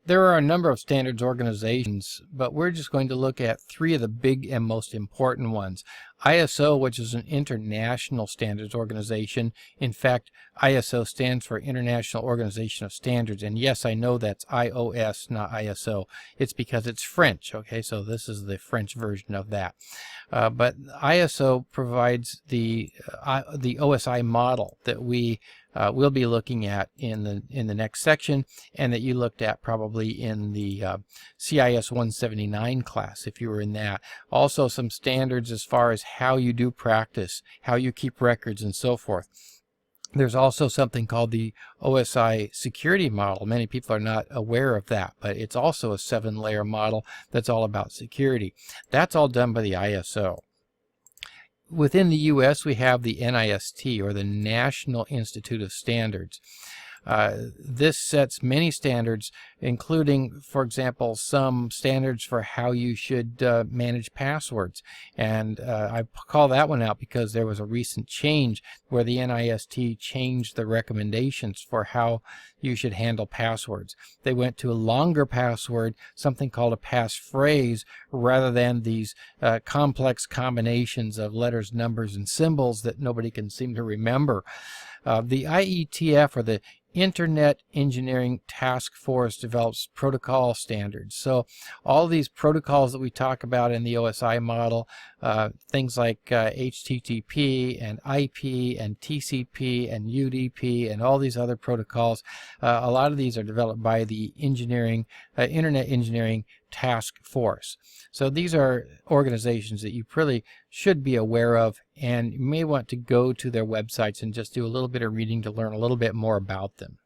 There are a number of standards organizations, but we're just going to look at three of the big and most important ones. ISO, which is an international standards organization. In fact, ISO stands for International Organization of Standards. And yes, I know that's IOS, not ISO. It's because it's French. Okay, so this is the French version of that. But ISO provides the OSI model that we we'll be looking at in the next section, and that you looked at probably in the CIS 179 class if you were in that. Also some standards as far as how you do practice, how you keep records, and so forth. There's also something called the OSI security model. Many people are not aware of that, but it's also a 7-layer model that's all about security. That's all done by the ISO. Within the U.S., we have the NIST, or the National Institute of Standards. This sets many standards, including, for example, some standards for how you should manage passwords. And I call that one out because there was a recent change where the NIST changed the recommendations for how you should handle passwords. They went to a longer password, something called a passphrase, rather than these complex combinations of letters, numbers, and symbols that nobody can seem to remember. The IETF, or the Internet Engineering Task Force, develops protocol standards. So all these protocols that we talk about in the OSI model, things like HTTP and IP and TCP and UDP and all these other protocols, a lot of these are developed by the Internet Engineering Task Force. So these are organizations that you really should be aware of, and you may want to go to their websites and just do a little bit of reading to learn a little bit more about them.